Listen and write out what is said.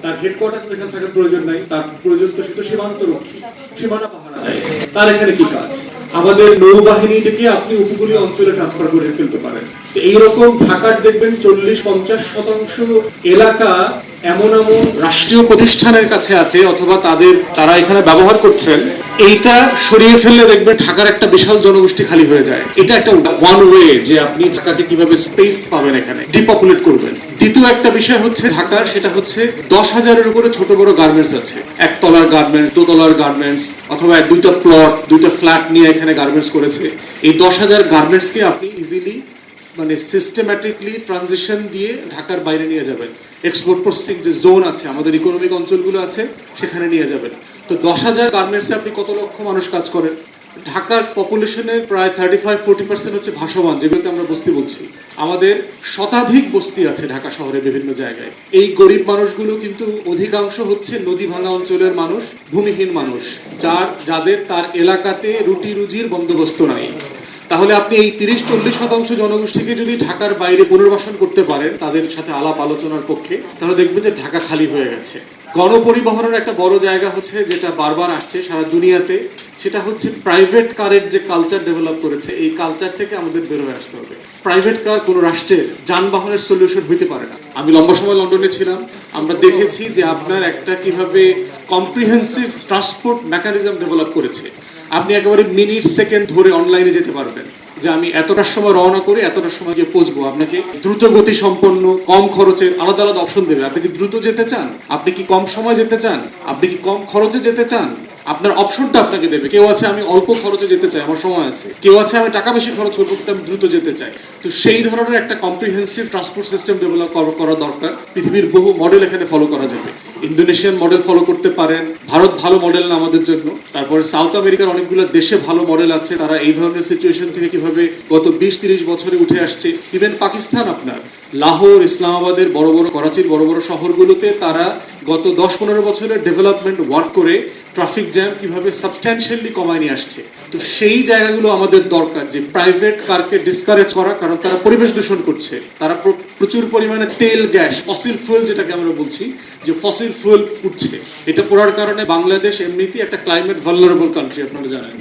তার হেডকোয়ার্টার এখানে থাকার প্রয়োজন নাই, তার প্রয়োজন তো শুধু সীমান্তরক্ষী, সীমানা পাহারা দেয়। তার এখানে কি কাজ? আমাদের নৌবাহিনীটাকে আপনি উপকূলীয় অঞ্চলে ট্রান্সফার করে ফেলতে পারেন। এইরকম ঢাকার দেখবেন 40-50% এলাকা এমন এমন রাষ্ট্রীয় প্রতিষ্ঠানের কাছে আছে অথবা তারা এখানে ব্যবহার করছেন। এইটা সরিয়ে ফেললে দেখবেন ঢাকার একটা বিশাল জনগোষ্ঠী খালি হয়ে যায়। এটা একটা ওয়ান ওয়ে যে আপনি ঢাকাকে কিভাবে স্পেস পাবেন, এখানে ডিপপুলেট করবেন। দ্বিতীয় একটা বিষয় হচ্ছে ঢাকার, সেটা হচ্ছে 10,000-এর উপরে ছোট বড় গার্মেন্টস আছে। একতলার গার্মেন্টস, দোতলার গার্মেন্টস, অথবা দুইটা প্লট, দুইটা ফ্ল্যাট নিয়ে এখানে গার্মেন্টস করেছে। এই 10,000 গার্মেন্টসকে আপনি ইজিলি মানে সিস্টেম্যাটিকলি ট্রানজিশন দিয়ে ঢাকার বাইরে নিয়ে যাবেন। এক্সপোর্ট প্রসেসিং যে জোন আছে, আমাদের ইকোনমিক অঞ্চলগুলো আছে, সেখানে নিয়ে যাবেন। তো 10,000 গার্মেন্টসে আপনি কত লক্ষ মানুষ কাজ করেন? ঢাকার পপুলেশনের প্রায় 35-40% হচ্ছে ভাসমান, যেগুলোকে আমরা বস্তি বলছি। আমাদের শতাধিক বস্তি আছে ঢাকা শহরে বিভিন্ন জায়গায়। এই গরিব মানুষগুলো কিন্তু অধিকাংশ হচ্ছে নদী ভাঙা অঞ্চলের মানুষ, ভূমিহীন মানুষ, যাদের তার এলাকাতে রুটি রুজির বন্দোবস্ত নাই। তাহলে আপনি এই 30-40% জনগোষ্ঠীকে যদি ঢাকার বাইরে পুনর্বাসন করতে পারেন, তাদের সাথে আলাপ আলোচনার পক্ষে, তাহলে দেখবেন যে ঢাকা খালি হয়ে গেছে। গণপরিবহনের একটা বড় জায়গা হচ্ছে, যেটা বারবার আসছে সারা দুনিয়াতে, সেটা হচ্ছে প্রাইভেট কারের যে কালচার ডেভেলপ করেছে, এই কালচার থেকে আমাদের বের হয়ে আসতে হবে। প্রাইভেট কার কোনো রাষ্ট্রের যানবাহনের সলিউশন হইতে পারে না। আমি লম্বা সময় লন্ডনে ছিলাম, আমরা দেখেছি যে আপনার একটা কিভাবে কম্প্রিহেন্সিভ ট্রান্সপোর্ট মেকানিজম ডেভেলপ করেছে। আপনি একেবারে মিনিট সেকেন্ড ধরে অনলাইনে যেতে পারবেন, যে আমি এতটার সময় রওনা করে এতটার সময় গিয়ে পৌঁছবো। আপনাকে দ্রুত গতি সম্পন্ন, কম খরচের আলাদা আলাদা অপশন দেবে। আপনি কি দ্রুত যেতে চান? আপনি কি কম সময় যেতে চান? আপনি কি কম খরচে যেতে চান? আপনার অপশনটা আপনাকে দেবে। কেউ আছে আমি অল্প খরচে যেতে চাই, আমার সময় আছে। কেউ আছে আমি টাকা বেশি খরচ করবো কিন্তু আমি দ্রুত যেতে চাই। তো সেই ধরনের একটা কম্প্রিহেন্সিভ ট্রান্সপোর্ট সিস্টেম ডেভেলপ করা দরকার। পৃথিবীর বহু মডেল এখানে ফলো করা যাবে। ইন্দোনেশিয়ান মডেল ফলো করতে পারেন। ভারত ভালো মডেল না আমাদের জন্য। তারপরে সাউথ আমেরিকার অনেকগুলো দেশে ভালো মডেল আছে, তারা এই ধরনের সিচুয়েশন থেকে কিভাবে গত 20-30 বছরে উঠে আসছে। ইভেন পাকিস্তান, আপনার লাহোর, ইসলামাবাদের বড় বড়, করাচির বড় বড় শহরগুলোতে তারা গত 10-15 বছরের ডেভেলপমেন্ট ওয়ার্ক করে ট্রাফিক জ্যাম কিভাবে সাবস্ট্যান্সিয়ালি কমায় নিয়ে আসছে। তো সেই জায়গাগুলো আমাদের দরকার, যে প্রাইভেট কারকে ডিসকারেজ করা, কারণ তারা পরিবেশ দূষণ করছে। তারা প্রচুর পরিমাণে তেল, গ্যাস, ফসিল ফুয়েল, যেটাকে আমরা বলছি যে ফসিল ফুয়েল উঠছে। এটা পড়ার কারণে বাংলাদেশ এমনিতেই একটা ক্লাইমেট ভালনারেবল কান্ট্রি, আপনারা জানেন।